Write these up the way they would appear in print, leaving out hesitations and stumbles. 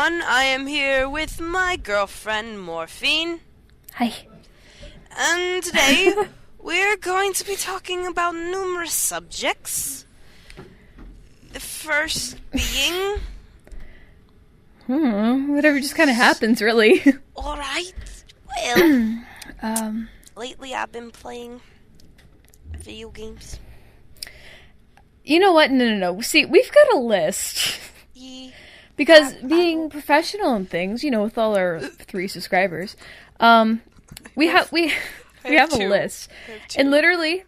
everyone. I am here with my girlfriend, Morphine. Hi. And today, we're going to be talking about numerous subjects. The first being... Whatever just kind of happens, really. Alright. Well, lately I've been playing video games. You know what? No. See, we've got a list. Yeah. Because being professional and things, you know, with all our 3 subscribers, we have a list. And literally,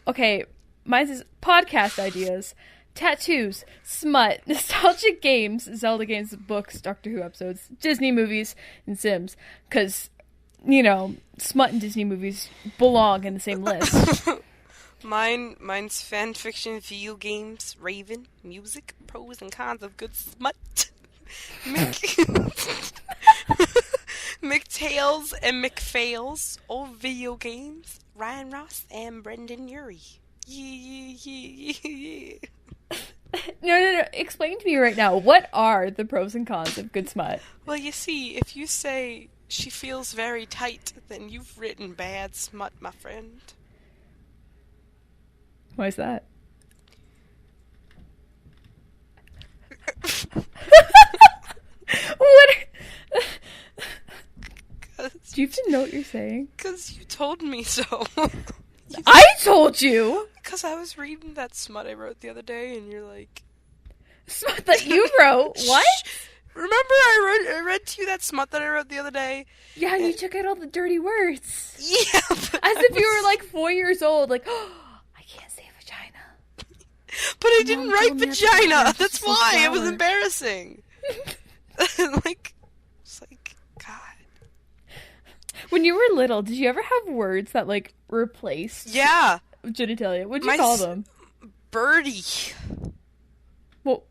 okay, mine says podcast ideas, tattoos, smut, nostalgic games, Zelda games, books, Doctor Who episodes, Disney movies, and Sims. Because, you know, smut and Disney movies belong in the same list. Mine's fan fiction, video games, Raven, music, pros and cons of good smut, McTales and McFails, old video games, Ryan Ross and Brendan Urie. Yeah. No. Explain to me right now, what are the pros and cons of good smut? Well, you see, if you say she feels very tight, then you've written bad smut, my friend. Why is that? What? Do you even know what you're saying? Because you told me so. I told you! Because I was reading that smut I wrote the other day, and you're like... Smut that you wrote? What? Remember I read to you that smut that I wrote the other day? Yeah, and you took out all the dirty words. Yeah. As if you were like 4 years old, like, oh, I can't say vagina. But I didn't write vagina. That's so why. It was flower. Embarrassing. It's like, God. When you were little, did you ever have words that, like, replaced Yeah. genitalia? What'd you call them? Birdie. Well,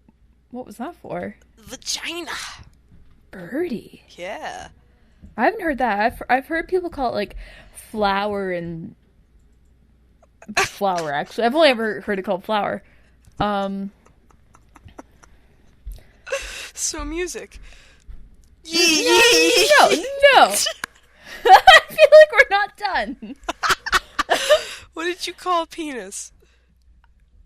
what was that for? Vagina. Birdie. Yeah. I haven't heard that. I've heard people call it, like, flower and... flower, actually. I've only ever heard it called flower. So music. No. I feel like we're not done. What did you call penis?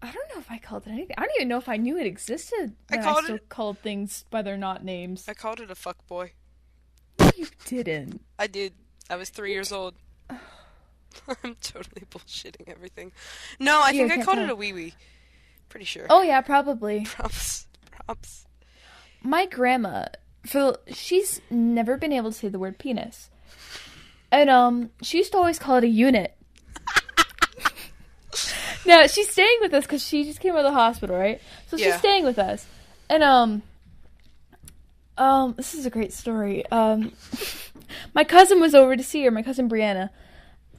I don't know if I called it anything. I don't even know if I knew it existed. I still called things by their not names. I called it a fuckboy. You didn't. I did. I was 3 years old. I'm totally bullshitting everything. No, I think I called it a wee-wee. Pretty sure. Oh, yeah, probably. Props. My grandma, she's never been able to say the word penis. And, she used to always call it a unit. Now, she's staying with us because she just came out of the hospital, right? So she's staying with us. And, this is a great story. My cousin was over to see her, my cousin Brianna.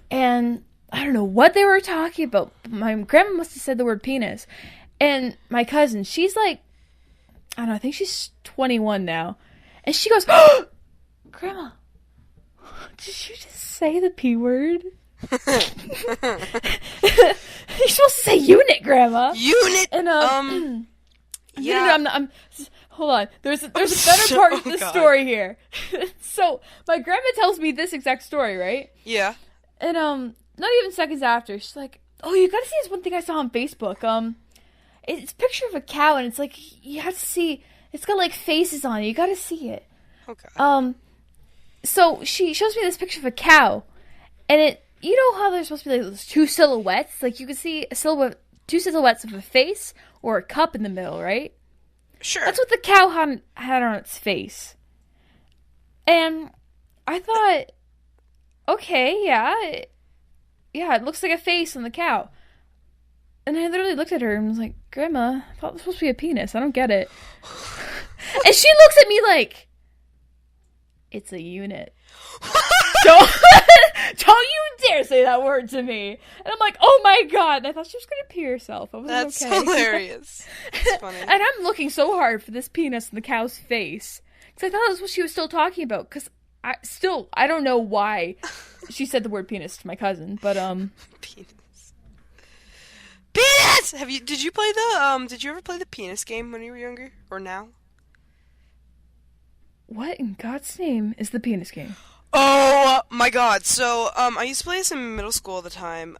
And I don't know what they were talking about. My grandma must have said the word penis. And my cousin, she's like, I don't know, I think she's 21 now. And she goes, oh, Grandma, did you just say the P word? You're supposed to say unit, Grandma. Unit? And, yeah. I'm hold on. There's a better part of the story here. So, my grandma tells me this exact story, right? Yeah. And, not even seconds after, she's like, oh, you gotta see this one thing I saw on Facebook. It's a picture of a cow, and it's like, you have to see, it's got, like, faces on it. You gotta see it. Okay. So she shows me this picture of a cow, and you know how there's supposed to be, like, those 2 silhouettes? Like, you can see 2 silhouettes of a face or a cup in the middle, right? Sure. That's what the cow had on its face. And I thought, okay, yeah, it looks like a face on the cow. And I literally looked at her and was like, Grandma, I thought it was supposed to be a penis. I don't get it. And she looks at me like, it's a unit. Don't you dare say that word to me. And I'm like, oh my God. And I thought she was going to pee herself. I wasn't That's okay. hilarious. That's funny. And I'm looking so hard for this penis in the cow's face. Because I thought that was what she was still talking about. Because I don't know why she said the word penis to my cousin. But, Penis. Did you ever play the penis game when you were younger? Or now? what in God's name is the penis game? Oh my god. So, I used to play this in middle school all the time.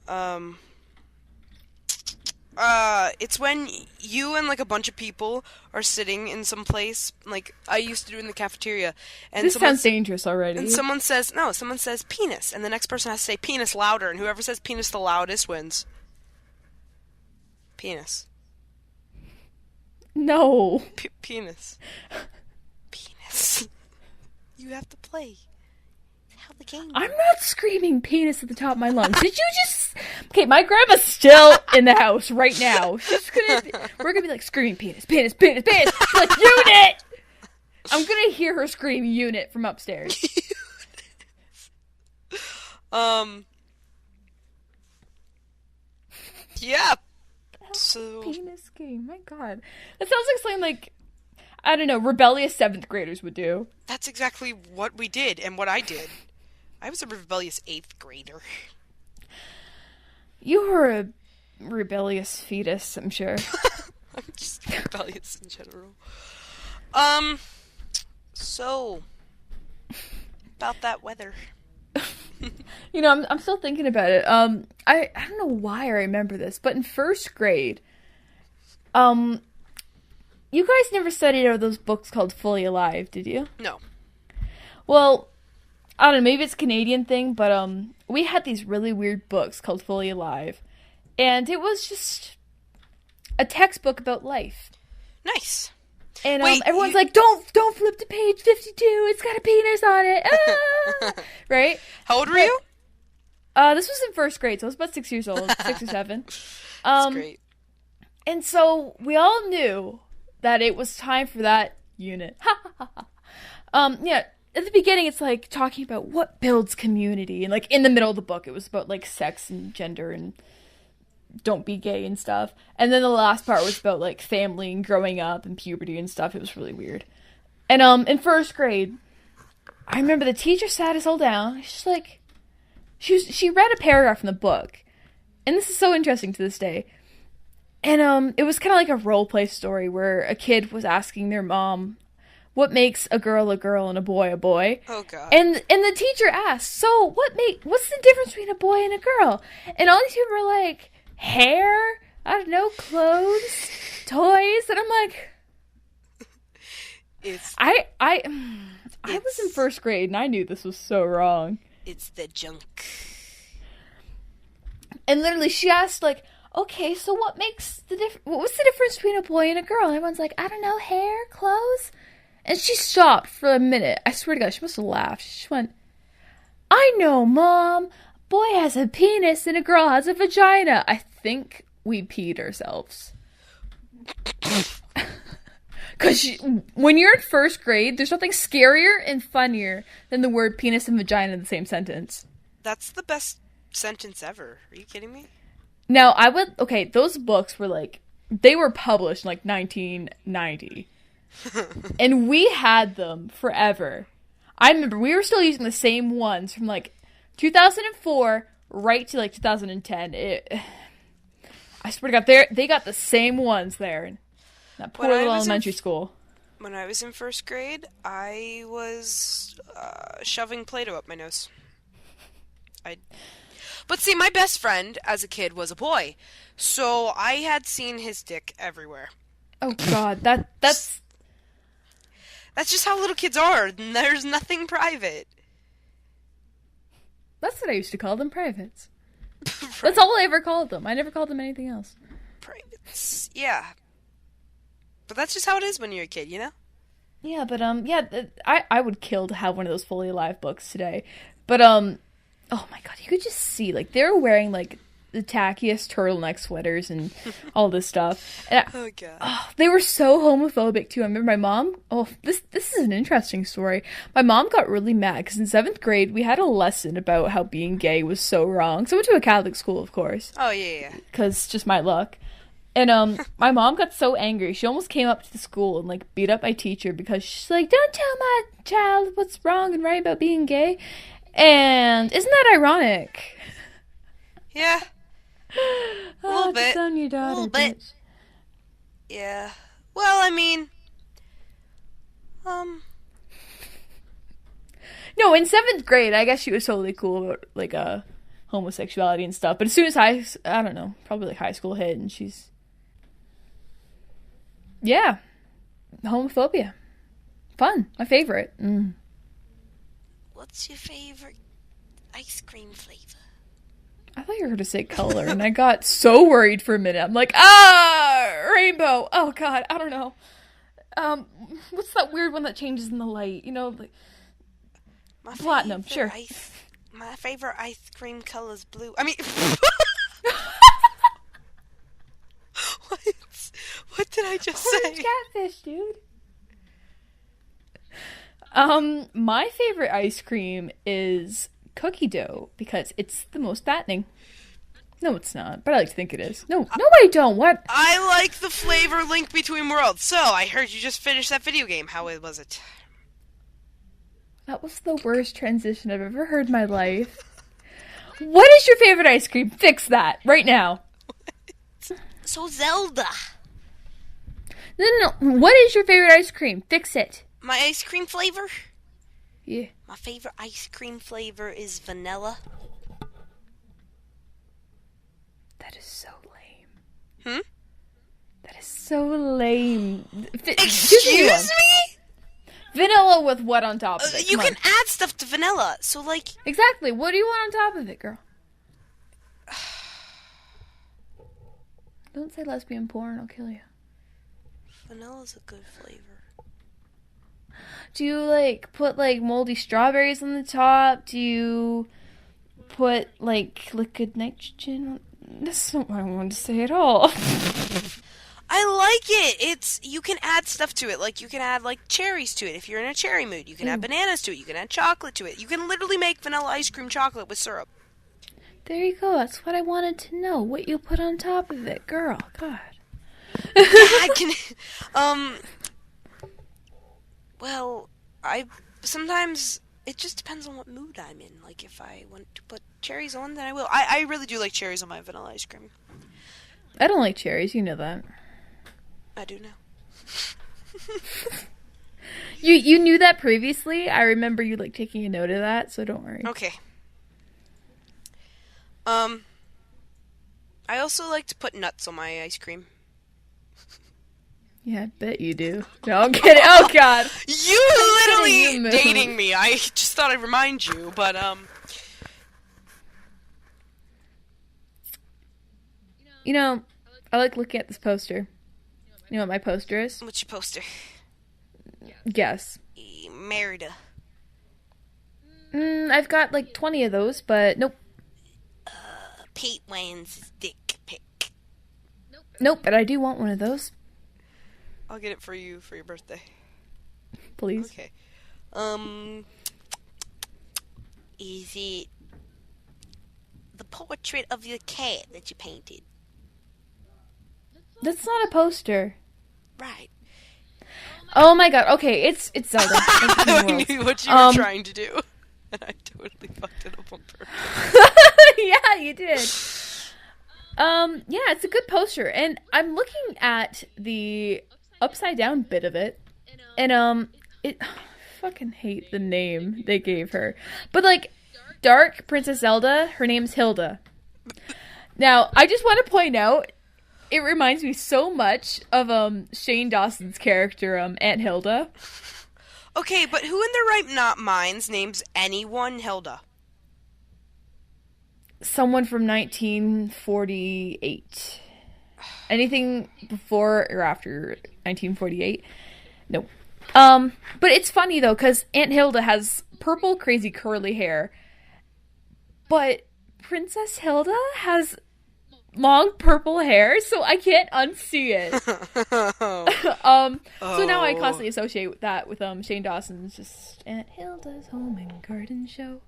It's when you and like a bunch of people are sitting in some place, like I used to do in the cafeteria. And this sounds dangerous already. And someone says penis, and the next person has to say penis louder, and whoever says penis the loudest wins. Penis. No. Penis. Penis. You have to play. How the game. I'm not screaming penis at the top of my lungs. Did you just... Okay, my grandma's still in the house right now. We're gonna be like screaming penis, penis, penis, penis. She's like, unit! I'm gonna hear her scream unit from upstairs. Yeah. So... Penis game, my god. That sounds like something like, I don't know, rebellious 7th graders would do. That's exactly what we did and what I did. I was a rebellious 8th grader. You were a rebellious fetus, I'm sure. I'm just rebellious in general. So, about that weather. You know, I'm still thinking about it. I don't know why I remember this, but in 1st grade, you guys never studied out of those books called Fully Alive, did you? No. Well, I don't know, maybe it's a Canadian thing, but we had these really weird books called Fully Alive, and it was just a textbook about life. Nice. And everyone's like, don't flip to page 52, it's got a penis on it. Ah! Right? How old were you? This was in 1st grade, so I was about 6 years old, 6 or 7. That's great. And so we all knew that it was time for that unit. Yeah, at the beginning it's like talking about what builds community, and like in the middle of the book it was about like sex and gender and don't be gay and stuff. And then the last part was about like family and growing up and puberty and stuff. It was really weird. And in 1st grade, I remember the teacher sat us all down. She's like, she read a paragraph from the book, and this is so interesting to this day. And it was kind of like a role play story where a kid was asking their mom, what makes a girl and a boy a boy? Oh god. And the teacher asked, so what's the difference between a boy and a girl? And all these people were like, hair, I don't know, clothes, toys, and I'm like, I was in 1st grade and I knew this was so wrong. It's the junk. And literally she asked like, okay, so what's the difference between a boy and a girl? And everyone's like, I don't know, hair, clothes. And she stopped for a minute. I swear to God, she must have laughed. She just went, I know, Mom. Boy has a penis and a girl has a vagina. I think we peed ourselves. Because when you're in 1st grade, there's nothing scarier and funnier than the word penis and vagina in the same sentence. That's the best sentence ever. Are you kidding me? Now, those books were like, they were published in like 1990. And we had them forever. I remember we were still using the same ones from like 2004 right to like 2010. I swear to God, they got the same ones there in that poor little elementary school. When I was in 1st grade, I was shoving Play-Doh up my nose. But see, my best friend as a kid was a boy, so I had seen his dick everywhere. Oh God, that's just how little kids are. There's nothing private. That's what I used to call them, privates. That's all I ever called them. I never called them anything else. Privates, yeah. But that's just how it is when you're a kid, you know? Yeah, but I would kill to have one of those Fully Alive books today. But oh my God, you could just see like they were wearing like the tackiest turtleneck sweaters and all this stuff. And oh God. Oh, they were so homophobic too. I remember my mom. Oh, this is an interesting story. My mom got really mad because in 7th grade we had a lesson about how being gay was so wrong. So I went to a Catholic school, of course. Oh yeah. Because just my luck. And my mom got so angry. She almost came up to the school and like beat up my teacher because she's like, "Don't tell my child what's wrong and right about being gay." And isn't that ironic? Yeah. A little bit. On your daughter, a little bit. Bitch. Yeah. Well, I mean, No, in 7th grade, I guess she was totally cool about, like, homosexuality and stuff. But as soon as I don't know, probably like high school hit, and she's... Yeah. Homophobia. Fun. My favorite. What's your favorite ice cream flavor? I thought you were going to say color, and I got so worried for a minute. I'm like, rainbow. Oh, God, I don't know. What's that weird one that changes in the light? You know, like... Platinum, sure. My favorite ice cream color is blue. I mean... What did I just say? Orange catfish, dude. My favorite ice cream is cookie dough because it's the most fattening. No, it's not, but I like to think it is. No, I don't. What? I like the flavor Link Between Worlds. So, I heard you just finished that video game. How was it? That was the worst transition I've ever heard in my life. What is your favorite ice cream? Fix that right now. So Zelda. No. What is your favorite ice cream? Fix it. My ice cream flavor? Yeah. My favorite ice cream flavor is vanilla. That is so lame. Hmm? That is so lame. Excuse me? Vanilla with what on top of it? You can add stuff to vanilla. So, like... Exactly. What do you want on top of it, girl? Don't say lesbian porn. I'll kill you. Vanilla's a good flavor. Do you, like, put, like, moldy strawberries on the top? Do you put, like, liquid nitrogen on... That's not what I wanted to say at all. I like it. You can add stuff to it. Like, you can add, like, cherries to it if you're in a cherry mood. You can add bananas to it. You can add chocolate to it. You can literally make vanilla ice cream chocolate with syrup. There you go. That's what I wanted to know. What you put on top of it, girl. God. Yeah, I can... Well, sometimes... It just depends on what mood I'm in. Like, if I want to put cherries on, then I will. I really do like cherries on my vanilla ice cream. I don't like cherries. You know that. I do know. You knew that previously? I remember you, like, taking a note of that, so don't worry. Okay. I also like to put nuts on my ice cream. Yeah, I bet you do. No, I'm kidding. Oh, God. You literally dating me. I just thought I'd remind you, but, You know, I like looking at this poster. You know what my poster is? What's your poster? Guess. Merida. I've got, like, 20 of those, but nope. Pete Wayne's dick pic. Nope, but I do want one of those. I'll get it for you for your birthday. Please. Okay. Is it the portrait of your cat that you painted? That's not a poster. Right. Oh my God. Okay, it's Zelda. I knew what you were trying to do. And I totally fucked it up on purpose. Yeah, you did. Yeah, it's a good poster. And I'm looking at the upside down bit of it. And, I fucking hate the name they gave her. But, like, Dark Princess Zelda, her name's Hilda. Now, I just want to point out, it reminds me so much of, Shane Dawson's character, Aunt Hilda. Okay, but who in their right minds names anyone Hilda? Someone from 1948. Anything before or after 1948? No. But it's funny, though, because Aunt Hilda has purple, crazy, curly hair. But Princess Hilda has long purple hair, so I can't unsee it. So now I constantly associate that with Shane Dawson's just Aunt Hilda's Home and Garden Show.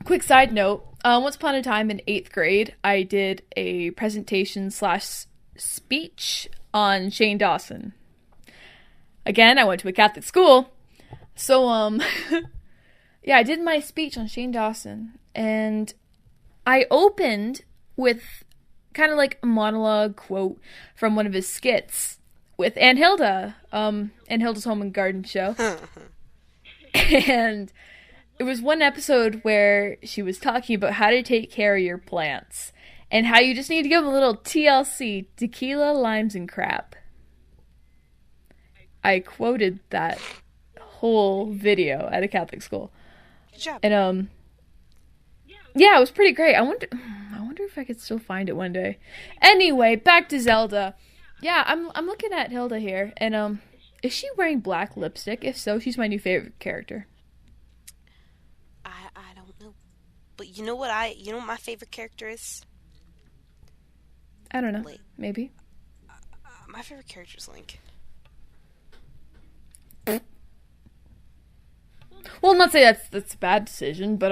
Quick side note, once upon a time in 8th grade, I did a presentation / speech on Shane Dawson. Again, I went to a Catholic school, so, yeah, I did my speech on Shane Dawson, and I opened with kind of like a monologue quote from one of his skits with Aunt Hilda, Aunt Hilda's Home and Garden Show. And it was one episode where she was talking about how to take care of your plants and how you just need to give them a little TLC, tequila, limes, and crap. I quoted that whole video at a Catholic school. Good job. And yeah, it was pretty great. I wonder if I could still find it one day. Anyway, back to Zelda. Yeah, I'm looking at Hilda here, and is she wearing black lipstick? If so, she's my new favorite character. I don't know. But you know what my favorite character is? I don't know. Link. Maybe. My favorite character is Link. Well, not say that's a bad decision, but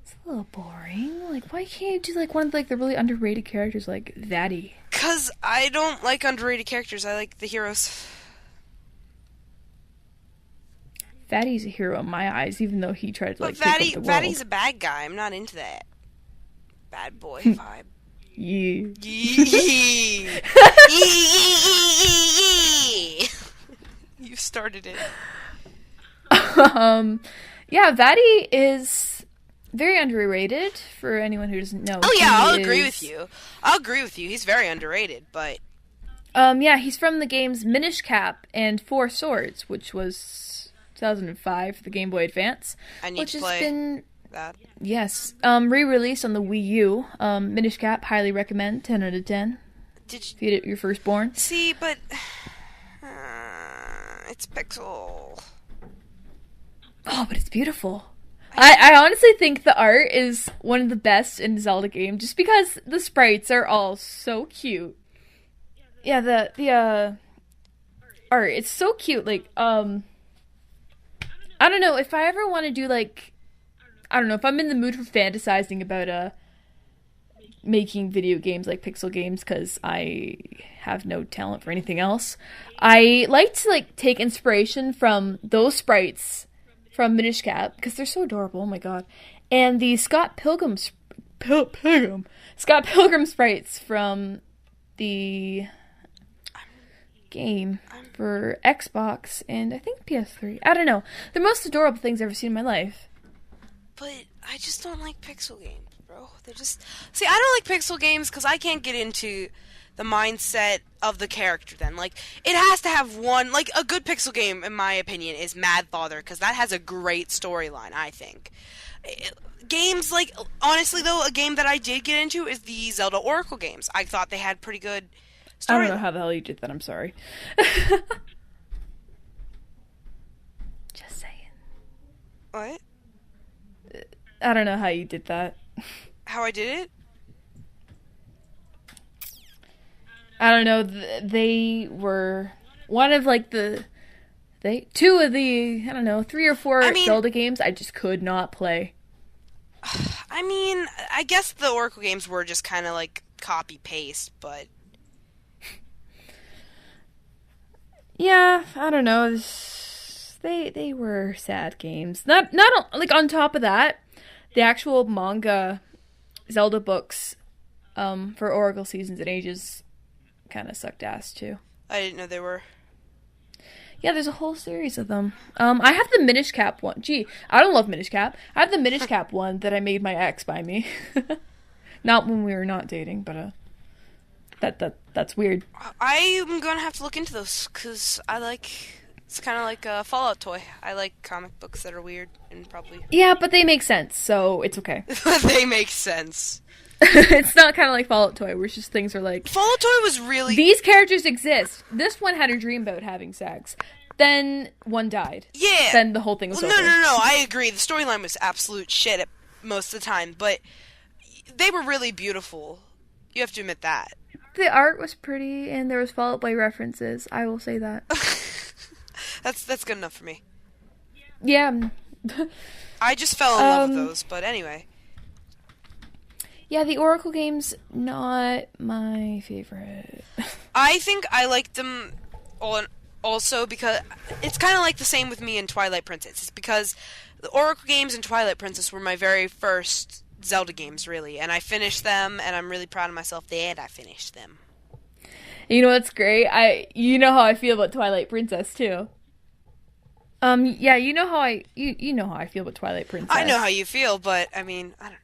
it's a little boring. Like, why can't you do like one of like the really underrated characters like Vaddie? 'Cause I don't like underrated characters. I like the heroes. Vaddie's a hero in my eyes, even though he tried to like But take over the world. Vaddie's a bad guy. I'm not into that bad boy vibe. Yeah. Yee. Yee. You started it. Yeah, Vaddie is very underrated for anyone who doesn't know. Oh yeah, I'll He agree is- with you. I'll agree with you. He's very underrated, but Yeah, he's from the games Minish Cap and Four Swords, which was 2005 for the Game Boy Advance, I need which to has play been that. re-released on the Wii U. Minish Cap, highly recommend, 10 out of 10. Did you Feed it your firstborn. see? But it's Pixel. Oh, but it's beautiful. I honestly think the art is one of the best in Zelda game, just because the sprites are all so cute. Yeah, the art, it's so cute. Like, I don't know, if I ever want to do like, I don't know, if I'm in the mood for fantasizing about making video games like pixel games, because I have no talent for anything else, I like to like take inspiration from those sprites from Minish Cap, because they're so adorable, oh my god, and the Scott Pilgrim sprites from the game for Xbox and I think PS3. I don't know. The most adorable things I've ever seen in my life. But I just don't like pixel games, bro. They just see. I don't like pixel games because I can't get into the mindset of the character. Then, like, it has to have one. Like, a good pixel game, in my opinion, is Mad Father because that has a great storyline. I think. Games like, honestly though, a game that I did get into is the Zelda Oracle games. I thought they had pretty good I story. don't know how the hell you did that, I'm sorry. Just saying. What? I don't know how you did that. How I did it? I don't know, they were one of like two of the, I don't know, 3 or 4 I mean- Zelda games I just could not play. I mean, I guess the Oracle games were just kind of like copy paste, but Yeah, I don't know. They were sad games. Not like on top of that, the actual manga Zelda books for Oracle Seasons and Ages kind of sucked ass too. I didn't know they were. Yeah, there's a whole series of them. I have the Minish Cap one. Gee, I don't love Minish Cap. I have the Minish Cap one that I made my ex buy me. Not when we were not dating, but that's weird. I'm gonna have to look into those because it's kind of like a Fallout toy. I like comic books that are weird and probably Yeah, but they make sense, so it's okay. they make sense. It's not kind of like Fallout Toy, where it's just things are like, Fallout toy was really these characters exist. This one had a dream about having sex. Then one died. yeah. Then the whole thing was Well, over. no. I agree. The storyline was absolute shit at most of the time, but they were really beautiful. You have to admit that. The art was pretty, and there was Fallout Boy references. I will say that. That's good enough for me. Yeah. I just fell in love with those, but anyway. Yeah, the Oracle games, not my favorite. I think I like them also because it's kind of like the same with me and Twilight Princess. It's because the Oracle games and Twilight Princess were my very first Zelda games, really, and I finished them, and I'm really proud of myself that I finished them. You know what's great? You know how I feel about Twilight Princess, too. Yeah, you know how I feel about Twilight Princess. I know how you feel, but I mean, I don't know.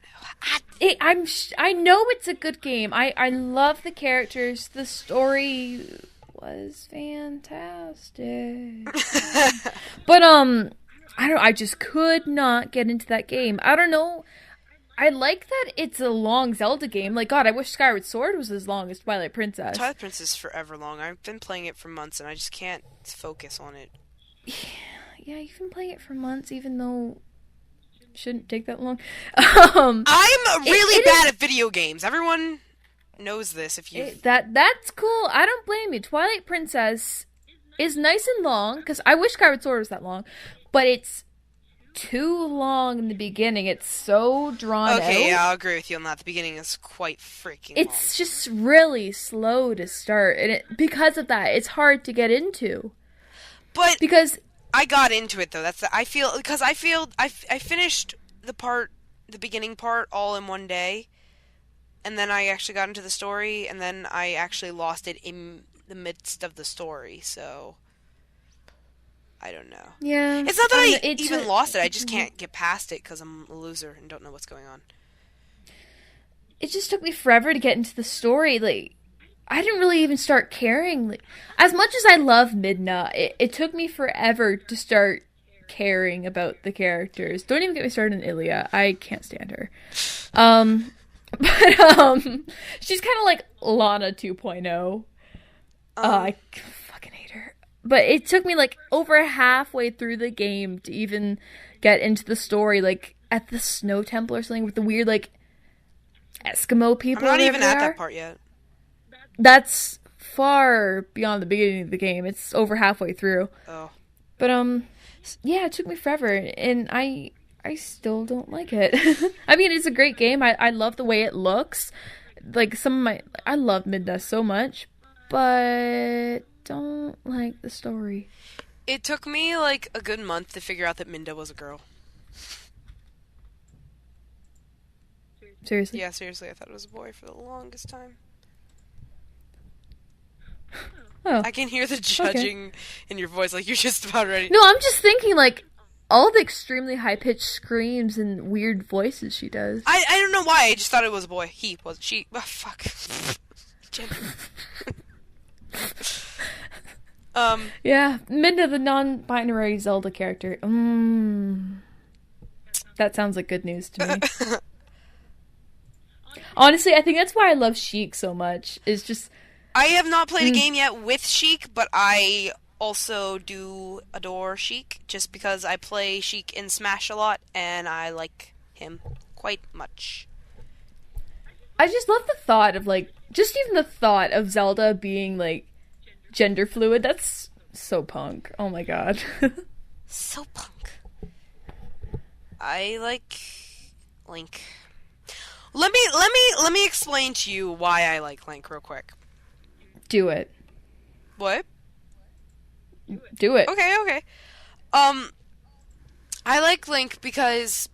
I know it's a good game. I love the characters. The story was fantastic. But I don't. I just could not get into that game. I don't know. I like that it's a long Zelda game. Like, God, I wish Skyward Sword was as long as Twilight Princess. Twilight Princess is forever long. I've been playing it for months, and I just can't focus on it. Yeah, you've been playing it for months, even though it shouldn't take that long. I'm really bad at video games. Everyone knows this. If you that's cool. I don't blame you. Twilight Princess is nice and long because I wish Skyward Sword was that long, but it's too long in the beginning. It's so drawn out. Okay, yeah, I'll agree with you on that. The beginning is quite freaking long. It's just really slow to start, and because of that, it's hard to get into. But because I got into it though. I finished the beginning part all in one day, and then I actually got into the story, and then I actually lost it in the midst of the story. So I don't know. Yeah, it's not that I even lost it. I just can't get past it because I'm a loser and don't know what's going on. It just took me forever to get into the story. Like, I didn't really even start caring. Like, as much as I love Midna, it took me forever to start caring about the characters. Don't even get me started on Ilya. I can't stand her. But she's kind of like Lana 2.0. I fucking hate her. But it took me like over halfway through the game to even get into the story, like at the Snow Temple or something with the weird like Eskimo people. I'm not even at that part yet. That's far beyond the beginning of the game. It's over halfway through. Oh. But yeah, it took me forever, and I still don't like it. I mean, it's a great game. I love the way it looks. Like I love Midna so much, but don't like the story. It took me like a good month to figure out that Minda was a girl. Seriously? Yeah, seriously, I thought it was a boy for the longest time. Oh. I can hear the judging in your voice, like you're just about ready. No, I'm just thinking, like, all the extremely high-pitched screams and weird voices she does. I don't know why, I just thought it was a boy. He was, she, oh, fuck. Gender. Yeah, Minda, the non-binary Zelda character. That sounds like good news to me. Honestly, I think that's why I love Sheik so much. It's just... I have not played a game yet with Sheik, but I also do adore Sheik, just because I play Sheik in Smash a lot, and I like him quite much. I just love the thought of, like, just even the thought of Zelda being, like, gender fluid. That's so punk. Oh my god. So punk. I like Link. Let me explain to you why I like Link real quick. Do it. What? Do it. Okay. I like Link because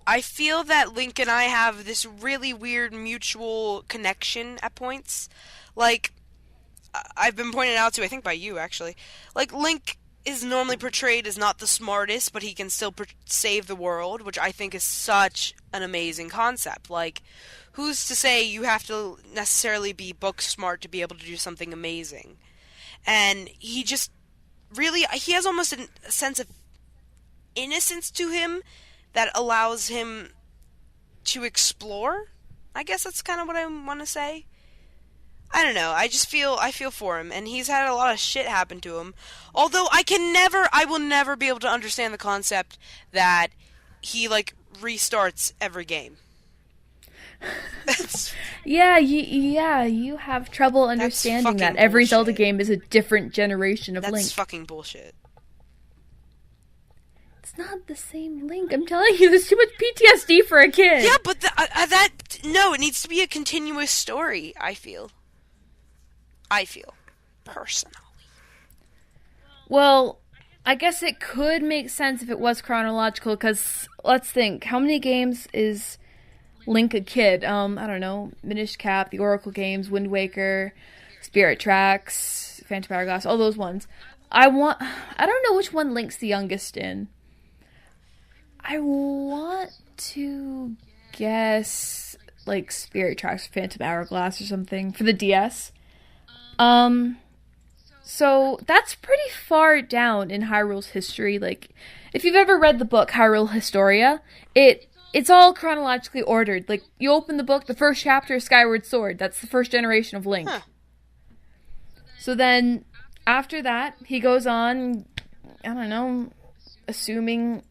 I feel that Link and I have this really weird mutual connection at points. Like, I've been pointed out to, I think by you actually. Like, Link is normally portrayed as not the smartest, but he can still save the world, which I think is such an amazing concept. Like, who's to say you have to necessarily be book smart to be able to do something amazing? And he just really, he has almost a sense of innocence to him that allows him to explore. I guess that's kind of what I want to say. I don't know. I feel for him, and he's had a lot of shit happen to him. Although I will never be able to understand the concept that he like restarts every game. You have trouble understanding that every bullshit. Zelda game is a different generation of That's Link. That's fucking bullshit. It's not the same Link. I'm telling you, there's too much PTSD for a kid. Yeah, but no, it needs to be a continuous story. I feel personally. Well, I guess it could make sense if it was chronological. Because let's think, how many games is Link a kid? I don't know, Minish Cap, the Oracle games, Wind Waker, Spirit Tracks, Phantom Hourglass, all those ones. I don't know which one Link's the youngest in. I want to guess like Spirit Tracks or Phantom Hourglass or something for the DS. Um, so that's pretty far down in Hyrule's history. Like, if you've ever read the book Hyrule Historia, it's all chronologically ordered. Like, you open the book, the first chapter is Skyward Sword. That's the first generation of Link. Huh. So then, after that, he goes on, I don't know, assuming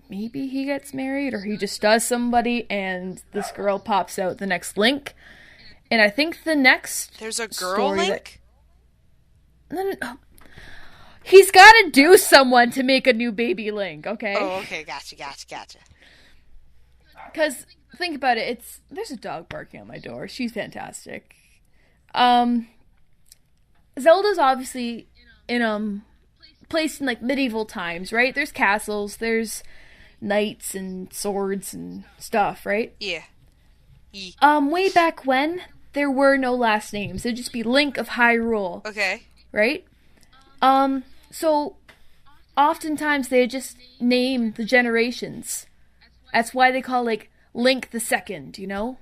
maybe he gets married or he just does somebody and this girl pops out the next Link. And I think the next There's a girl Link? No. He's got to do someone to make a new baby Link, okay? Oh, okay, gotcha. Because, think about it, there's a dog barking at my door. She's fantastic. Zelda's obviously placed in like medieval times, right? There's castles, there's knights and swords and stuff, right? Yeah. Way back when, there were no last names. It'd just be Link of Hyrule. Okay. Right? So oftentimes they just name the generations. That's why they call like Link the Second, you know?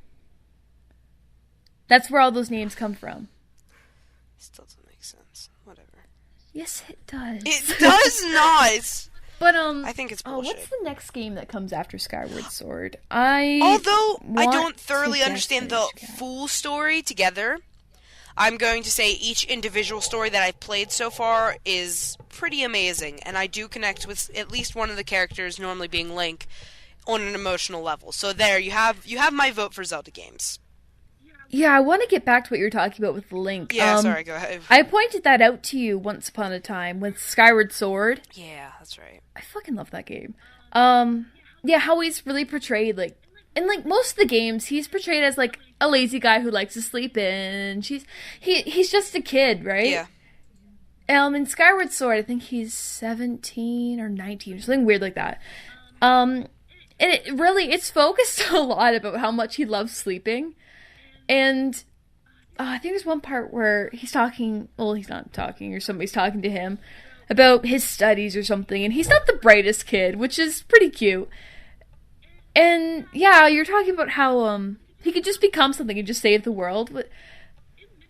That's where all those names come from. Still doesn't make sense. Whatever. Yes, it does. It does not. But I think it's bullshit. what's the next game that comes after Skyward Sword? Although I want don't thoroughly to understand guess the full story together, I'm going to say each individual story that I've played so far is pretty amazing, and I do connect with at least one of the characters, normally being Link, on an emotional level. So there, you have my vote for Zelda games. Yeah, I want to get back to what you were talking about with Link. Yeah, sorry, go ahead. I pointed that out to you once upon a time with Skyward Sword. Yeah, that's right. I fucking love that game. Yeah, how he's really portrayed, like, in, like, most of the games, he's portrayed as, like, a lazy guy who likes to sleep in. He's just a kid, right? Yeah. In Skyward Sword, I think he's 17 or 19 or something weird like that. And it's focused a lot about how much he loves sleeping. And I think there's one part where he's talking, well, he's not talking, or somebody's talking to him about his studies or something, and he's not the brightest kid, which is pretty cute. And yeah, you're talking about how he could just become something and just save the world. But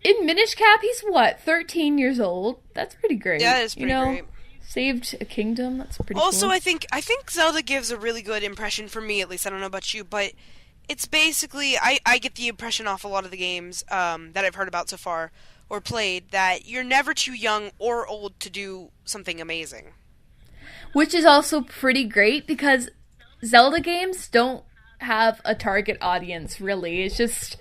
in Minish Cap, he's what, 13 years old? That's pretty great. Yeah, that's pretty great. Saved a kingdom. That's pretty Also, cool. I think Zelda gives a really good impression for me, at least. I don't know about you, but it's basically, I get the impression off a lot of the games that I've heard about so far or played that you're never too young or old to do something amazing. Which is also pretty great because Zelda games don't have a target audience, really. It's just,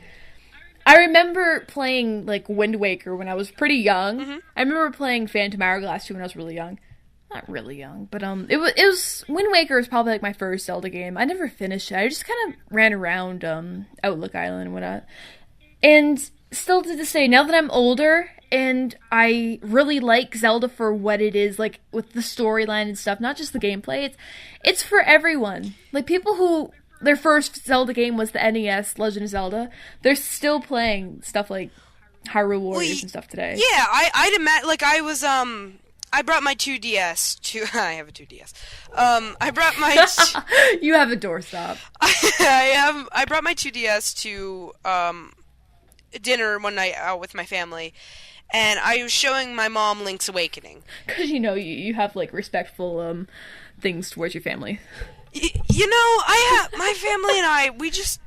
I remember playing like Wind Waker when I was pretty young. Mm-hmm. I remember playing Phantom Hourglass too when I was really young. Not really young, but it was Wind Waker was probably like my first Zelda game. I never finished it. I just kind of ran around Outlook Island and whatnot. And still to this day, now that I'm older and I really like Zelda for what it is, like with the storyline and stuff, not just the gameplay. It's for everyone. Like people who their first Zelda game was the NES Legend of Zelda, they're still playing stuff like Hyrule Warriors and stuff today. Yeah, I'd imagine, like I was I brought my 2DS to. I have a 2DS. I brought my. You have a doorstop. I brought my 2DS to dinner one night out with my family, and I was showing my mom Link's Awakening. Because you have like respectful things towards your family. I have my family and we just.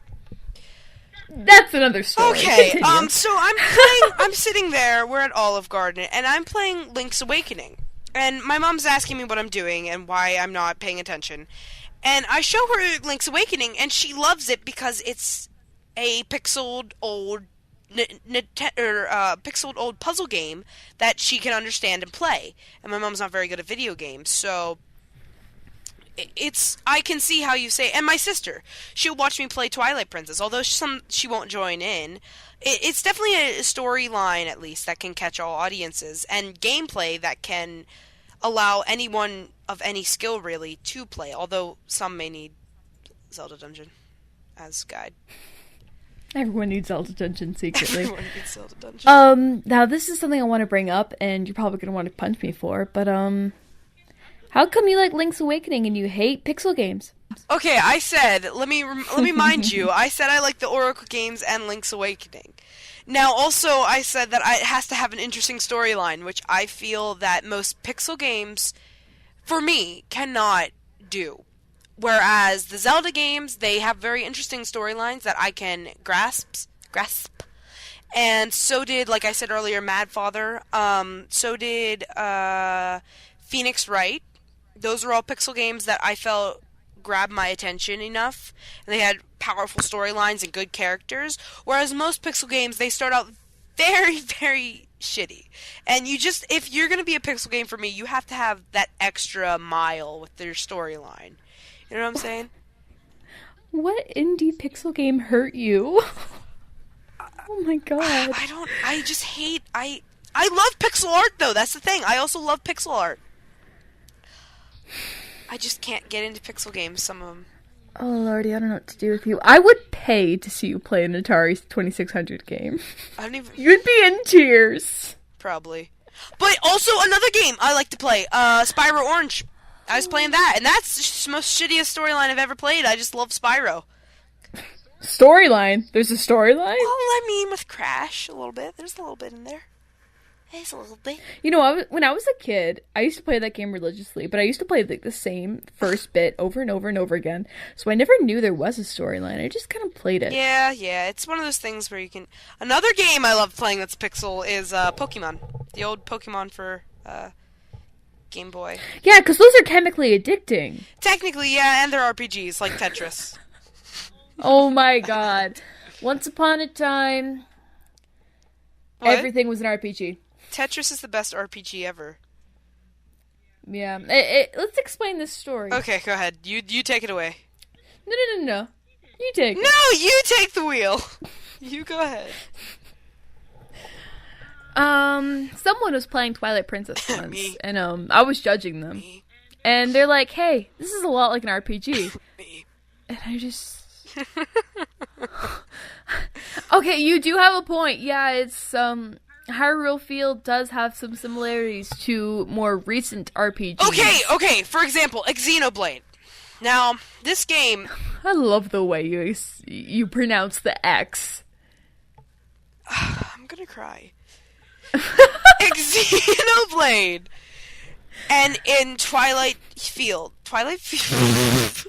That's another story. Okay, so I'm sitting there, we're at Olive Garden, and I'm playing Link's Awakening. And my mom's asking me what I'm doing and why I'm not paying attention. And I show her Link's Awakening, and she loves it because it's a pixeled old pixeled old puzzle game that she can understand and play. And my mom's not very good at video games, so I can see how you say, and my sister, she'll watch me play Twilight Princess, although she won't join in. It's definitely a storyline, at least, that can catch all audiences, and gameplay that can allow anyone of any skill, really, to play, although some may need Zelda Dungeon as guide. Everyone needs Zelda Dungeon secretly. Everyone needs Zelda Dungeon. Now this is something I want to bring up, and you're probably gonna want to punch me for, but how come you like Link's Awakening and you hate pixel games? Okay, I said, let me mind you, I said I like the Oracle games and Link's Awakening. Now, also, I said that it has to have an interesting storyline, which I feel that most pixel games, for me, cannot do. Whereas the Zelda games, they have very interesting storylines that I can grasp. And so did, like I said earlier, Mad Father. So did Phoenix Wright. Those are all pixel games that I felt grabbed my attention enough. And they had powerful storylines and good characters. Whereas most pixel games, they start out very, very shitty. And if you're going to be a pixel game for me, you have to have that extra mile with their storyline. You know what I'm saying? What indie pixel game hurt you? Oh my god. I love pixel art, though. That's the thing. I also love pixel art. I just can't get into pixel games, some of them. Oh lordy, I don't know what to do with you. I would pay to see you play an Atari 2600 game. I don't even... You'd be in tears. Probably. But also another game I like to play, Spyro Orange. I was playing that, and that's the most shittiest storyline I've ever played. I just love Spyro. Storyline? There's a storyline? Well, I mean, with Crash, a little bit. There's a little bit in there. There's a little bit. You know, when I was a kid, I used to play that game religiously, but I used to play the same first bit over and over and over again, so I never knew there was a storyline. I just kind of played it. Yeah, it's one of those things where you can... Another game I love playing that's pixel is Pokemon. The old Pokemon for Game Boy. Yeah, because those are chemically addicting. Technically, yeah, and they're RPGs, like Tetris. Oh my god. Once upon a time, What? Everything was an RPG. Tetris is the best RPG ever. Yeah. Let's explain this story. Okay, go ahead. You take it away. No. You take it. No, you take the wheel. You go ahead. Someone was playing Twilight Princess once, Me. and I was judging them. Me. And they're like, "Hey, this is a lot like an RPG." Me. And I just... Okay, you do have a point. Yeah, it's Hyrule Field does have some similarities to more recent RPGs. Okay. For example, Xenoblade. Now, this game... I love the way you pronounce the X. I'm gonna cry. Xenoblade! And in Twilight Field. Princess.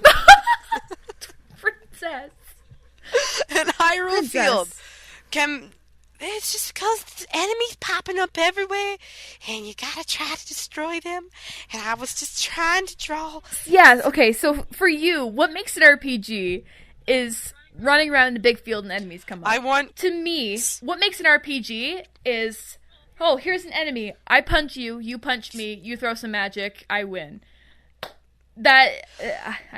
And Hyrule Princess. Field. It's just because the enemies popping up everywhere, and you gotta try to destroy them. And I was just trying to draw. Yeah, okay, so for you, what makes an RPG is running around in a big field and enemies come up. To me, what makes an RPG is, oh, here's an enemy. I punch you, you punch me, you throw some magic, I win. I'm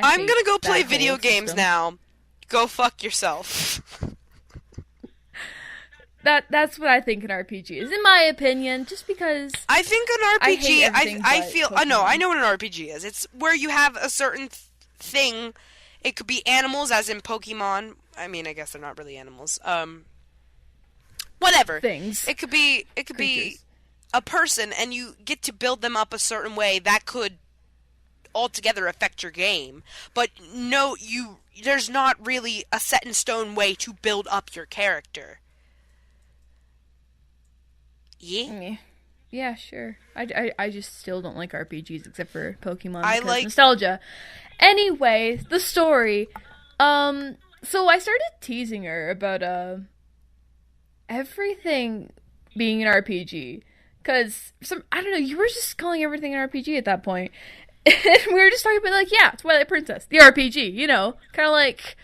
gonna go play video games now. Go fuck yourself. That's what I think an RPG is, in my opinion, just because I think an RPG, I feel, Pokemon. I know what an RPG is. It's where you have a certain thing. It could be animals, as in Pokemon. I mean, I guess they're not really animals. Whatever. Things. It could be a person, and you get to build them up a certain way that could altogether affect your game. But no, there's not really a set in stone way to build up your character. Yeah? Yeah, sure. I just still don't like RPGs except for Pokemon I because like nostalgia. Anyway, the story. So I started teasing her about everything being an RPG. Cause I don't know, you were just calling everything an RPG at that point. And we were just talking about like, yeah, Twilight Princess, the RPG, you know. Kinda like,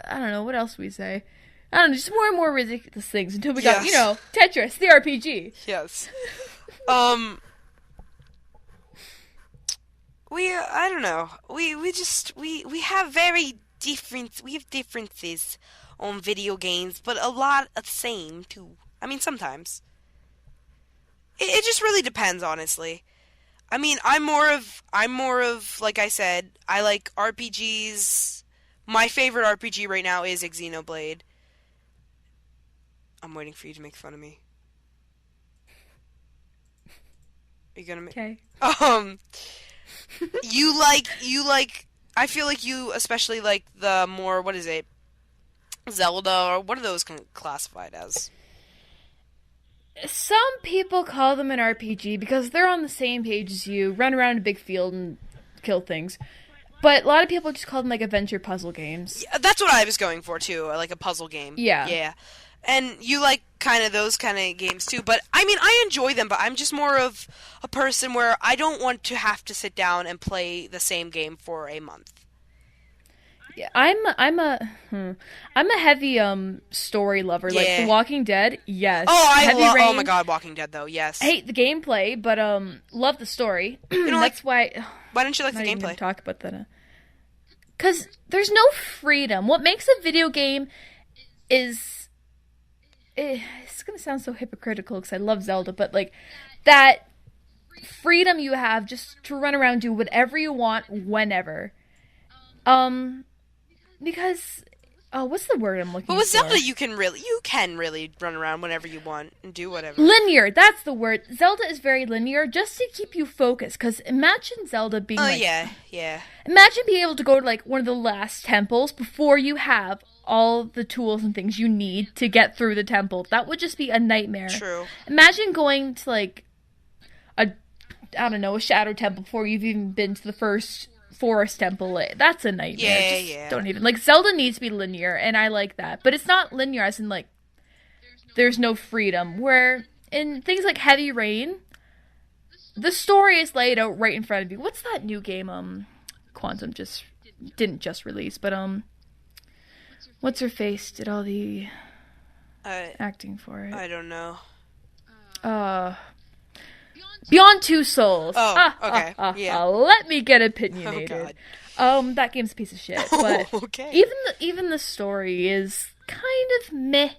I don't know, what else we say? I don't know, just more and more ridiculous things until we got, Tetris, the RPG. Yes. I don't know. We have differences on video games, but a lot of the same too. I mean, sometimes. It just really depends, honestly. I mean, I'm more of, like I said, I like RPGs. My favorite RPG right now is Xenoblade. I'm waiting for you to make fun of me. Are you gonna make? Okay. Um, you like. I feel like you especially like the more, what is it? Zelda, or what are those classified as? Some people call them an RPG because they're on the same page as you, run around a big field and kill things. But a lot of people just call them like adventure puzzle games. Yeah, that's what I was going for too, like a puzzle game. Yeah. Yeah. And you like kind of those kind of games too, but I mean, I enjoy them, but I'm just more of a person where I don't want to have to sit down and play the same game for a month. Yeah, I'm a heavy story lover. Like Yeah. The Walking Dead, yes. Oh, Heavy oh my Rain. God, Walking Dead though. Yes. I hate the gameplay, but love the story. You know, That's why why don't you like I'm the not even gonna gameplay? talk about that. Because there's no freedom. What makes a video game is it's gonna sound so hypocritical because I love Zelda, but like that freedom you have just to run around, do whatever you want, whenever. Um, because what's the word I'm looking But with for? Zelda, you can really run around whenever you want and do whatever. Linear, that's the word. Zelda is very linear, just to keep you focused. Because imagine Zelda being Oh like, yeah. imagine being able to go to like one of the last temples before you have all the tools and things you need to get through the temple. That would just be a nightmare. True. Imagine going to like a, I don't know, a shadow temple before you've even been to the first forest temple. That's a nightmare. Yeah, Just yeah. don't even, like, Zelda needs to be linear, and I like that. But it's not linear as in like there's no freedom. Where in things like Heavy Rain, the story is laid out right in front of you. What's that new game Quantum just didn't just release, but what's her face did all the acting for it? I don't know. Beyond Two Souls. Oh, okay. Yeah. Let me get Oh opinionated. God. That game's a piece of shit. But Okay. even the story is kind of meh.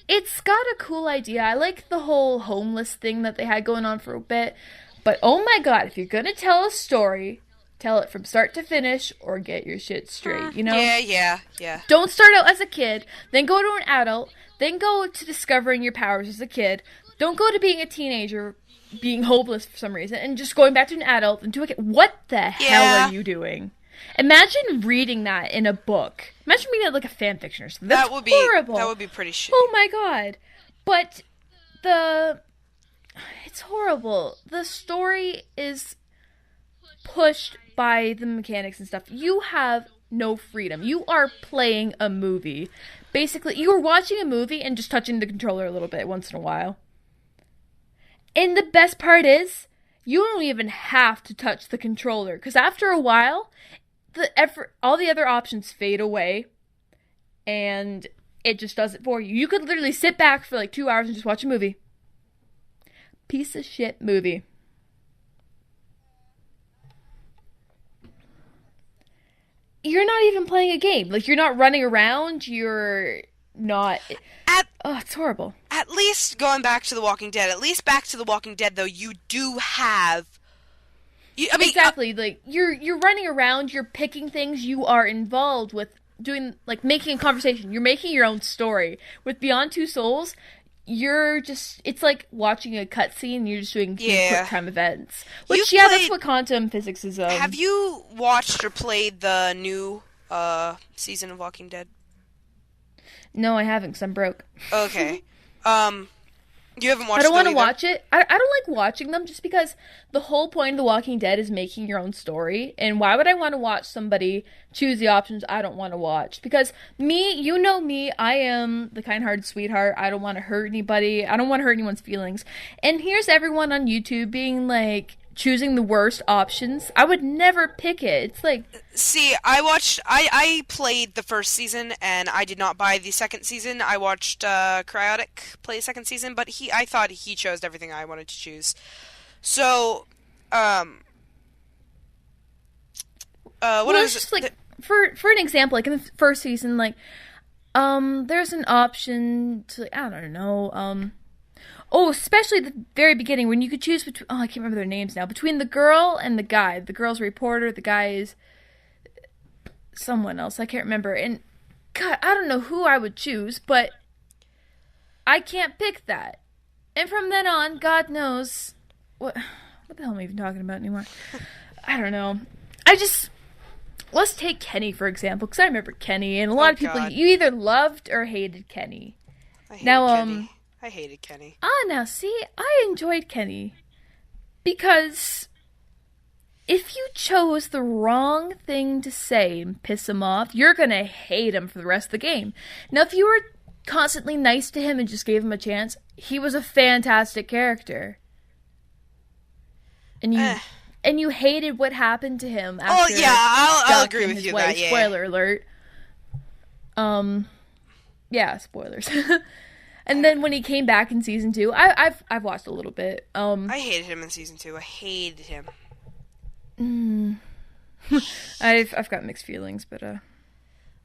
It's got a cool idea. I like the whole homeless thing that they had going on for a bit. But oh my God, if you're gonna tell a story, tell it from start to finish or get your shit straight, you know? Yeah. Don't start out as a kid, then go to an adult, then go to discovering your powers as a kid. Don't go to being a teenager, being hopeless for some reason, and just going back to an adult and doing it. What the hell are you doing? Imagine reading that in a book. Imagine reading it like a fan fiction or something. That's horrible. That would be pretty shitty. Oh my God. But it's horrible. The story is pushed by the mechanics and stuff. You have no freedom. You are playing a movie. Basically, you are watching a movie and just touching the controller a little bit once in a while. And the best part is, you don't even have to touch the controller, because after a while, all the other options fade away, and it just does it for you. You could literally sit back for like 2 hours and just watch a movie. Piece of shit movie. You're not even playing a game. Like, you're not running around, you're not... it's horrible. At least going back to The Walking Dead. At least back to The Walking Dead, though, you do have. Exactly. Like you're running around. You're picking things. You are involved with doing, like, making a conversation. You're making your own story. With Beyond Two Souls, it's like watching a cutscene. You're just doing quick time events. Which that's what quantum physics is. Have you watched or played the new season of Walking Dead? No, I haven't, because I'm broke. Okay. You haven't watched I don't want to watch it. I don't like watching them just because the whole point of The Walking Dead is making your own story. And why would I want to watch somebody choose the options I don't want to watch? Because you know me, I am the kind-hearted sweetheart. I don't want to hurt anybody. I don't want to hurt anyone's feelings. And here's everyone on YouTube being like, choosing the worst options. I would never pick it. It's like... See, I played the first season, and I did not buy the second season. I watched Cryotic play the second season, but I thought he chose everything I wanted to choose. So, it's just like, for an example, like in the first season, like, there's an option to, I don't know, especially at the very beginning when you could choose between, I can't remember their names now, between the girl and the guy. The girl's a reporter, the guy is someone else, I can't remember. And God, I don't know who I would choose, but I can't pick that. And from then on, God knows what the hell am I even talking about anymore? I don't know. Let's take Kenny for example, because I remember Kenny, and a lot of people, God. you either loved or hated Kenny. I hated Kenny. Now see, I enjoyed Kenny because if you chose the wrong thing to say and piss him off, you're gonna hate him for the rest of the game. Now, if you were constantly nice to him and just gave him a chance, he was a fantastic character. And you hated what happened to him after. Oh yeah, I'll agree with his you wife. that. Yeah. Spoiler alert. Yeah, spoilers. And then when he came back in season 2, I've watched a little bit. I hated him in season 2. I hated him. I've got mixed feelings, but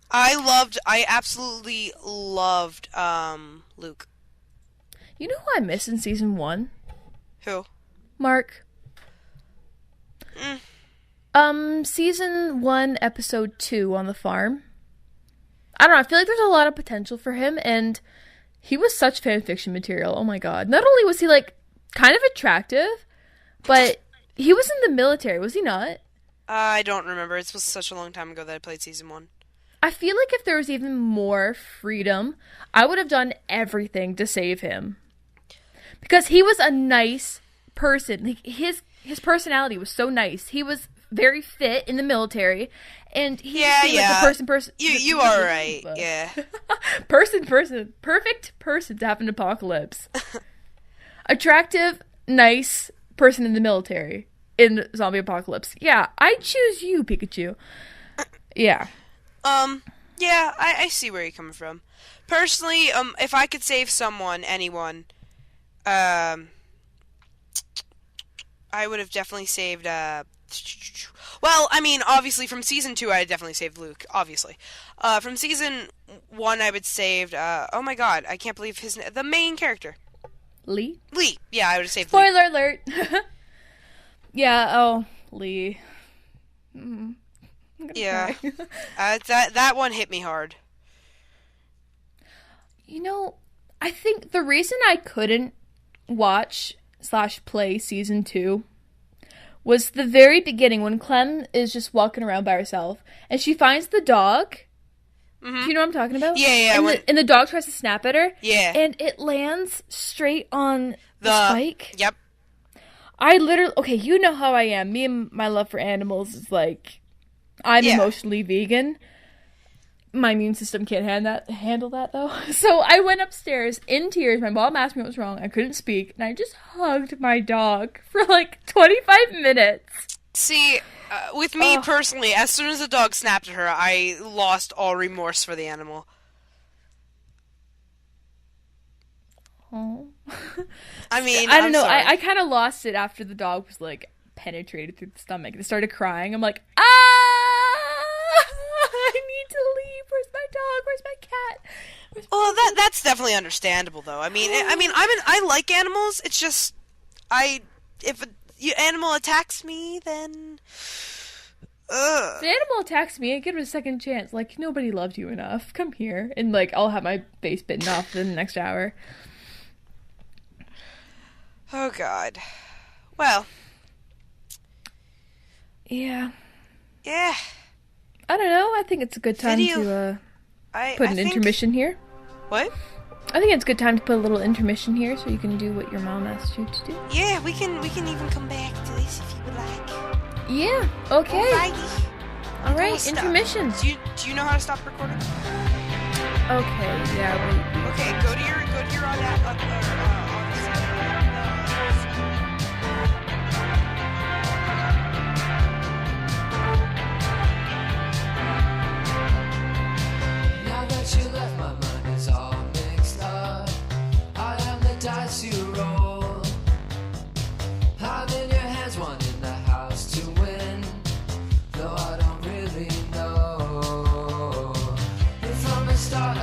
I absolutely loved Luke. you know who I miss in season 1? Who? Mark. Season 1, episode 2 on the farm. I don't know, I feel like there's a lot of potential for him, and he was such fanfiction material. Oh my god. Not only was he, like, kind of attractive, but he was in the military, was he not? I don't remember. It was such a long time ago that I played season 1. I feel like if there was even more freedom, I would have done everything to save him. Because he was a nice person. Like, his personality was so nice. He was very fit in the military, and he seemed like the person. You are right. Yeah. person, perfect person to have an apocalypse. Attractive, nice person in the military in zombie apocalypse. Yeah, I choose you, Pikachu. Yeah. Yeah, I see where you're coming from. Personally, if I could save anyone, I would have definitely saved, well, I mean, obviously, from season 2, I definitely saved Luke, obviously. From season 1, I would saved, oh my god, I can't believe the main character. Lee? Lee, yeah, I would have saved Spoiler Lee. alert! Yeah, oh, Lee. Yeah, that one hit me hard. You know, I think the reason I couldn't watch/play season 2 was the very beginning when Clem is just walking around by herself and she finds the dog. Mm-hmm. Do you know what I'm talking about? Yeah. And the dog tries to snap at her. Yeah. And it lands straight on the spike. Yep. I literally... Okay, you know how I am. Me and my love for animals is like... I'm emotionally vegan. My immune system can't handle that, though. So I went upstairs in tears. My mom asked me what was wrong. I couldn't speak. And I just hugged my dog for like 25 minutes. See, with me personally, as soon as the dog snapped at her, I lost all remorse for the animal. Oh. I mean, I don't know. I kind of lost it after the dog was like penetrated through the stomach. It started crying. I'm like, I need to leave. Where's my dog? Where's my cat? Well, that's definitely understandable, though. I mean, I like animals. It's just, if an animal attacks me, then, If an animal attacks me, I give it a second chance. Like, nobody loved you enough. Come here, and like, I'll have my face bitten off in the next hour. Oh God. Well. Yeah. Yeah. I don't know. I think it's a good time to put an intermission here. What? I think it's a good time to put a little intermission here so you can do what your mom asked you to do. Yeah, we can even come back to this if you would like. Yeah, okay. Alrighty. Alright, intermission. Do you know how to stop recording? Okay, yeah, wait. Okay, go to your on that Now that you left, my mind is all mixed up. I am the dice you roll. I'm in your hands, one in the house to win, though I don't really know. And from the start